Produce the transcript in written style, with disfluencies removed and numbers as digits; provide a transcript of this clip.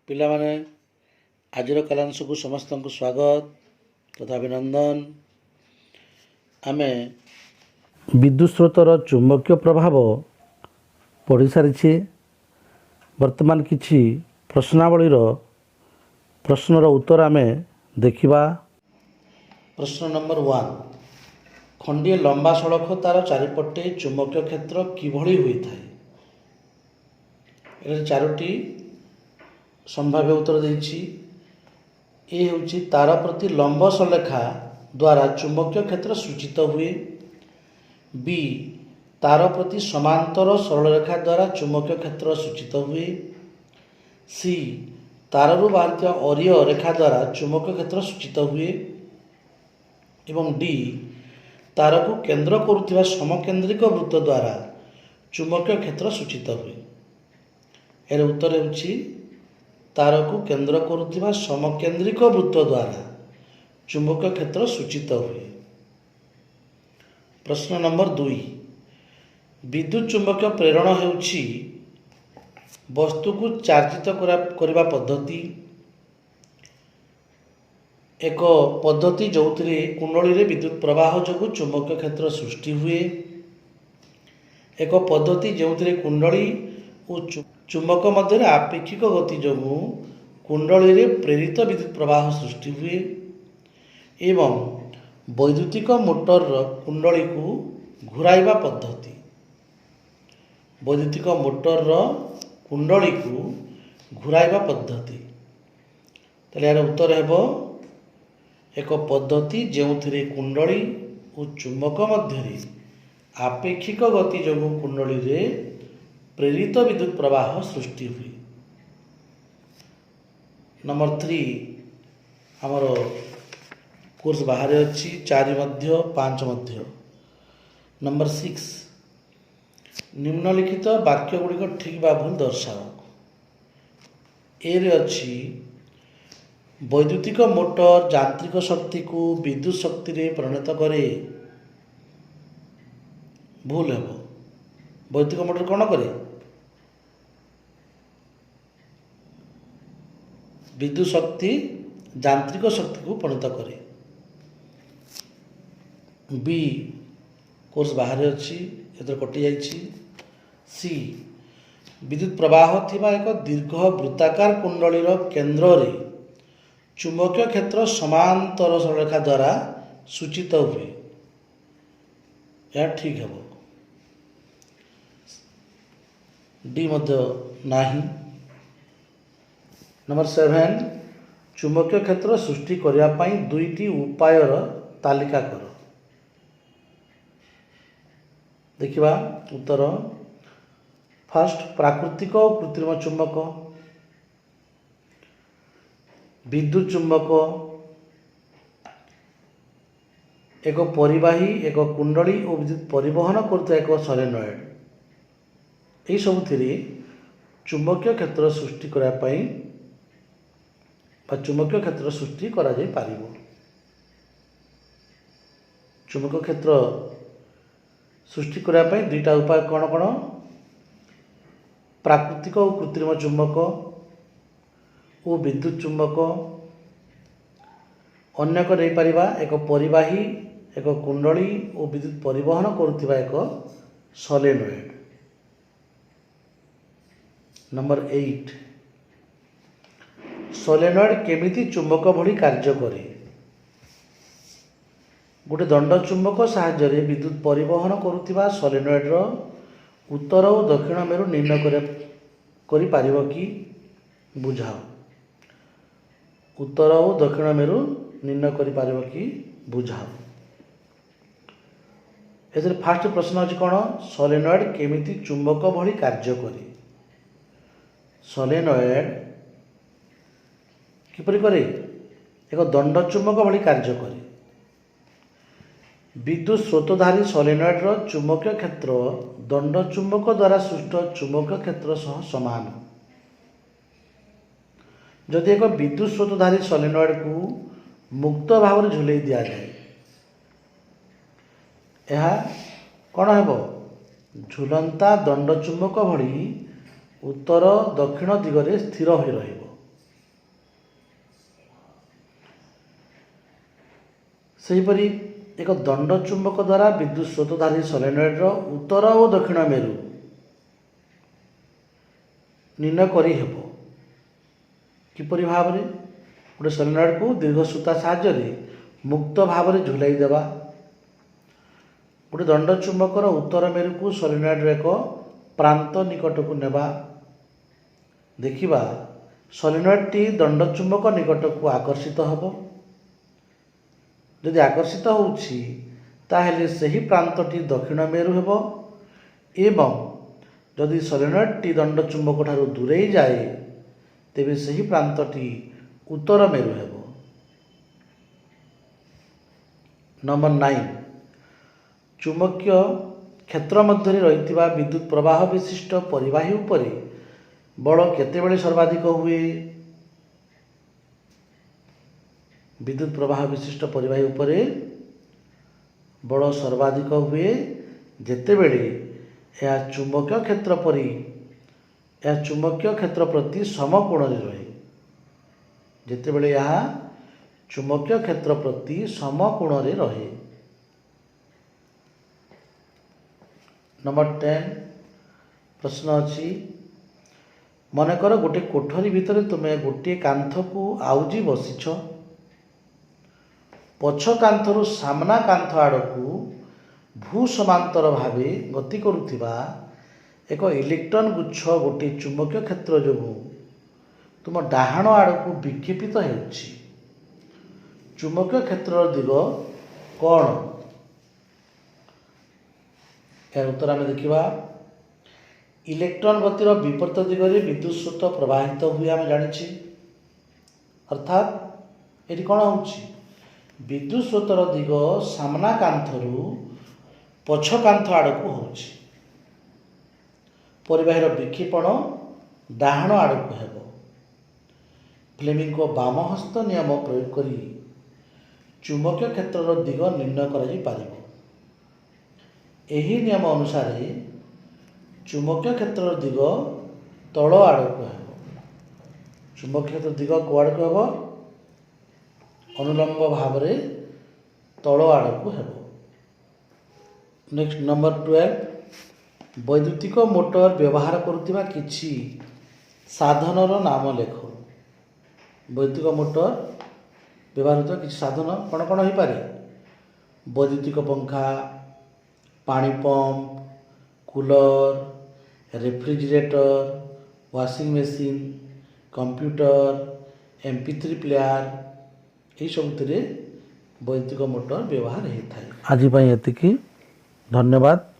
ପିଲାମାନେ ଆଜିର କାଲାଂଶକୁ ସମସ୍ତଙ୍କୁ ସ୍ୱାଗତ ତଥା ଅଭିନନ୍ଦନ। ଆମେ ବିଦ୍ୟୁତ ସ୍ରୋତର ଚୁମ୍ବକୀୟ ପ୍ରଭାବ ପଢ଼ି ସାରିଛେ। ବର୍ତ୍ତମାନ କିଛି ପ୍ରଶ୍ନାବଳୀର ପ୍ରଶ୍ନର ଉତ୍ତର ଆମେ ଦେଖିବା। ପ୍ରଶ୍ନ ନମ୍ବର 1, ଖଣ୍ଡିଏ ଲମ୍ବା ସଳଖ ତାର ଚାରିପଟେ ଚୁମ୍ବକୀୟ କ୍ଷେତ୍ର କିଭଳି ହୋଇଥାଏ? ଏଠାରେ ଚାରୋଟି ସମ୍ଭାବ୍ୟ ଉତ୍ତର ଦେଇଛି। ଏ ହେଉଛି ତାର ପ୍ରତି ଲମ୍ବ ସଳଖା ଦ୍ୱାରା ଚୁମ୍ବକୀୟ କ୍ଷେତ୍ର ସୂଚିତ ହୁଏ। ବି, ତାର ପ୍ରତି ସମାନ୍ତର ସରଳରେଖା ଦ୍ୱାରା ଚୁମ୍ବକୀୟ କ୍ଷେତ୍ର ସୂଚିତ ହୁଏ। ସି, ତାରରୁ ବାହାରୁଥିବା ଅରୀୟ ରେଖା ଦ୍ୱାରା ଚୁମ୍ବକୀୟ କ୍ଷେତ୍ର ସୂଚିତ ହୁଏ। ଏବଂ ଡି, ତାରକୁ କେନ୍ଦ୍ର କରୁଥିବା ସମକେନ୍ଦ୍ରିକ ବୃତ୍ତ ଦ୍ୱାରା ଚୁମ୍ବକୀୟ କ୍ଷେତ୍ର ସୂଚିତ ହୁଏ। ଏହାର ଉତ୍ତର ହେଉଛି ତାରକୁ କେନ୍ଦ୍ର କରୁଥିବା ସମକେନ୍ଦ୍ରିକ ବୃତ୍ତ ଦ୍ୱାରା ଚୁମ୍ବକୀୟ କ୍ଷେତ୍ର ସୂଚିତ ହୁଏ। ପ୍ରଶ୍ନ ନମ୍ବର 2, ବିଦ୍ୟୁତ ଚୁମ୍ବକୀୟ ପ୍ରେରଣ ହେଉଛି ବସ୍ତୁକୁ ଚାର୍ଜିତ କରିବା ପଦ୍ଧତି। ଏକ ପଦ୍ଧତି ଯେଉଁଥିରେ କୁଣ୍ଡଳୀରେ ବିଦ୍ୟୁତ ପ୍ରବାହ ଯୋଗୁଁ ଚୁମ୍ବକୀୟ କ୍ଷେତ୍ର ସୃଷ୍ଟି ହୁଏ। ଏକ ପଦ୍ଧତି ଯେଉଁଥିରେ କୁଣ୍ଡଳୀ ଓ ଚୁମ୍ବକ ମଧ୍ୟରେ ଆପେକ୍ଷିକ ଗତି ଯୋଗୁଁ କୁଣ୍ଡଳୀରେ ପ୍ରେରିତ ବିଦ୍ୟୁତ ପ୍ରବାହ ସୃଷ୍ଟି ହୁଏ। ଏବଂ ବୈଦ୍ୟୁତିକ ମୋଟରର କୁଣ୍ଡଳୀକୁ ଘୂରାଇବା ପଦ୍ଧତି। ବୈଦ୍ୟୁତିକ ମୋଟରର କୁଣ୍ଡଳୀକୁ ଘୂରାଇବା ପଦ୍ଧତି। ତାହେଲେ ଏହାର ଉତ୍ତର ହେବ ଏକ ପଦ୍ଧତି ଯେଉଁଥିରେ କୁଣ୍ଡଳୀ ଓ ଚୁମ୍ବକ ମଧ୍ୟରେ ଆପେକ୍ଷିକ ଗତି ଯୋଗୁଁ କୁଣ୍ଡଳୀରେ ପ୍ରେରିତ ବିଦ୍ୟୁତ ପ୍ରବାହ ସୃଷ୍ଟି ହୁଏ। ନମ୍ବର 3, ଆମର କୋର୍ସ ବାହାରେ ଅଛି 4 ମଧ୍ୟ 5 ମଧ୍ୟ। ନମ୍ବର 6, ନିମ୍ନଲିଖିତ ବାକ୍ୟ ଗୁଡ଼ିକ ଠିକ୍ ବା ଭୁଲ ଦର୍ଶାଅ। ଏରେ ଅଛି ବୈଦ୍ୟୁତିକ ମୋଟର ଯାନ୍ତ୍ରିକ ଶକ୍ତିକୁ ବିଦ୍ୟୁତ ଶକ୍ତିରେ ପରିଣତ କରେ। ଭୁଲ ହେବ। ବୈଦ୍ୟୁତିକ ମୋଟର କ'ଣ କରେ? ବିଦ୍ୟୁତ ଶକ୍ତି ଯାନ୍ତ୍ରିକ ଶକ୍ତିକୁ ପରିଣତ କରେ। ବି, କୋର୍ସ ବାହାରେ ଅଛି, ଏଥିରେ କଟିଯାଇଛି। ସି, ବିଦ୍ୟୁତ ପ୍ରବାହ ଥିବା ଏକ ଦୀର୍ଘ ବୃତ୍ତାକାର କୁଣ୍ଡଳୀର କେନ୍ଦ୍ରରେ ଚୁମ୍ବକୀୟ କ୍ଷେତ୍ର ସମାନ୍ତର ସରଳରେଖା ଦ୍ୱାରା ସୂଚିତ ହୁଏ। ଏହା ଠିକ୍ ହେବ। ଡି ମଧ୍ୟ ନାହିଁ। ନମ୍ବର 7, ଚୁମ୍ବକୀୟ କ୍ଷେତ୍ର ସୃଷ୍ଟି କରିବା ପାଇଁ 2ଟି ଉପାୟର ତାଲିକା କର। ଦେଖିବା ଉତ୍ତର। ଫାର୍ଷ୍ଟ, ପ୍ରାକୃତିକ ଓ କୃତ୍ରିମ ଚୁମ୍ବକ। ବିଦ୍ୟୁତ ଚୁମ୍ବକ, ଏକ ପରିବାହୀ, ଏକ କୁଣ୍ଡଳୀ ଓ ବିଦ୍ୟୁତ ପରିବହନ କରୁଥିବା ଏକ ସଲେନଏଡ୍। ଏହିସବୁଥିରେ ଚୁମ୍ବକୀୟ କ୍ଷେତ୍ର ସୃଷ୍ଟି କରିବା ପାଇଁ ବା ଚୁମ୍ବକୀୟ କ୍ଷେତ୍ର ସୃଷ୍ଟି କରାଯାଇପାରିବ। ଚୁମ୍ବକୀୟ କ୍ଷେତ୍ର ସୃଷ୍ଟି କରିବା ପାଇଁ 2ଟା ଉପାୟ କ'ଣ କ'ଣ? ପ୍ରାକୃତିକ ଓ କୃତ୍ରିମ ଚୁମ୍ବକ ଓ ବିଦ୍ୟୁତ ଚୁମ୍ବକ। ଅନ୍ୟ ଏକ ନେଇପାରିବା ଏକ ପରିବାହୀ, ଏକ କୁଣ୍ଡଳୀ ଓ ବିଦ୍ୟୁତ ପରିବହନ କରୁଥିବା ଏକ ସଲେନଏଡ୍। ନମ୍ବର 8, ସଲେନଏଡ୍ କେମିତି ଚୁମ୍ବକ ଭଳି କାର୍ଯ୍ୟ କରେ? ଗୋଟିଏ ଦଣ୍ଡ ଚୁମ୍ବକ ସାହାଯ୍ୟରେ ବିଦ୍ୟୁତ ପରିବହନ କରୁଥିବା ସଲେନଏଡ୍ର ଉତ୍ତର ଓ ଦକ୍ଷିଣ ମେରୁ ନିର୍ଣ୍ଣୟ କରିପାରିବ କି? ବୁଝାଅ। ଉତ୍ତର ଓ ଦକ୍ଷିଣ ମେରୁ ନିର୍ଣ୍ଣୟ କରିପାରିବ କି? ବୁଝାଅ। ଏଥିରେ ଫାର୍ଷ୍ଟ ପ୍ରଶ୍ନ ଅଛି କ'ଣ? ସଲେନଏଡ୍ କେମିତି ଚୁମ୍ବକ ଭଳି କାର୍ଯ୍ୟ କରେ? ସଲେନଏଡ୍ କିପରି କରେ? ଏକ ଦଣ୍ଡ ଚୁମ୍ବକ ଭଳି କାର୍ଯ୍ୟ କରେ। ବିଦ୍ୟୁତ ସ୍ରୋତଧାରୀ ସଲେନଏଡ୍ର ଚୁମ୍ବକୀୟ କ୍ଷେତ୍ର ଦଣ୍ଡ ଚୁମ୍ବକ ଦ୍ୱାରା ସୃଷ୍ଟ ଚୁମ୍ବକୀୟ କ୍ଷେତ୍ର ସହ ସମାନ। ଯଦି ଏକ ବିଦ୍ୟୁତ ସ୍ରୋତଧାରୀ ସଲେନଏଡ୍କୁ ମୁକ୍ତ ଭାବରେ ଝୁଲେଇ ଦିଆଯାଏ, ଏହା କ'ଣ ହେବ? ଝୁଲନ୍ତା ଦଣ୍ଡ ଚୁମ୍ବକ ଭଳି ଉତ୍ତର ଦକ୍ଷିଣ ଦିଗରେ ସ୍ଥିର ହୋଇ ରହିବ। सेहीपरि एक दंड चुंबक द्वारा विद्युत स्रोतधारी सोलेनॉइडर उत्तर और दक्षिण मेरु निर्णय करी हेबो। किपरि भाव में गोटे सोलेनॉइड को दीर्घ सूता साहाय्य मुक्त भाव में झुलाई देवा। गोटे दंड चुंबकर उत्तर मेरु को सोलेनॉइडर एक प्रांत निकट को नेबा। देखिबा सोलेनॉइड टी दंड चुंबक निकट को आकर्षित होबो। यदि आकर्षित होउछि ताहेले सही प्रांतटी दक्षिण मेरु हेबो एवं यदि सोलेनॉइड टी दंड चुंबक ठारू दूरेई जाए तेबे सही प्रांतटी उत्तर मेरु हेबो। नंबर 9 चुंबकीय क्षेत्र मध्य रही विद्युत प्रवाह विशिष्ट परिवाही उपरे बल केतेबेले सर्वाधिक हुए। विद्युत प्रवाह विशिष्ट परिवाही उपरे बल सर्वाधिक हुए जेतेबेले यह चुंबकीय क्षेत्र प्रति समकोण रहे। जेतेबेले यह चुंबकीय क्षेत्र प्रति समकोण रहे। नंबर 10 प्रश्न अच्छी मनकर गोटे कोठरी भितर तुमे गोटे कांथ को आउजी बसीछ। पछ कांथरु सामना कांथ आड़कू भू समांतर भावे गति करुथिबा एक इलेक्ट्रॉन गुच्छ गोटे चुंबकीय क्षेत्र जोगु तुम डाहाण आड़कू विक्षेपित हेउछि। चुंबकीय क्षेत्र दिग कौन? यार उत्तर आम देखा इलेक्ट्रॉन गतिर विपरीत दिगरे विद्युत स्रोत प्रवाहित हुए आम जानी। अर्थात ये कौन हो विद्युत स्रोतर दिग सामना कांथरु पछ कांथ आड़कू होछि। परिबाहीर विक्षेपण डाहाण आड़कू हेबो। फ्लेमिंग को बाम हस्त नियम प्रयोग करी चुंबकीय क्षेत्रर दिग निर्णय करा जाई पारिबो। एही नियम अनुसार चुंबकीय क्षेत्रर दिग तल आड़कू हेबो। चुंबकीय क्षेत्र दिग कुआड़कू हेबो? अनुलंब भाव में तल आड़कू हेबो। नेक्स्ट नंबर 12 वैद्युतिक मोटर व्यवहार करुथिबा किछि साधनर नाम लेख। वैद्युतिक मोटर व्यवहार होता किछि साधन कौन कौन हो पारे? वैद्युतिक पंखा, पानी pump, cooler, refrigerator, washing machine, computer, MP3 player यही सबुत वैद्युतिक मोटर व्यवहार होता है। आज एतिकी धन्यवाद।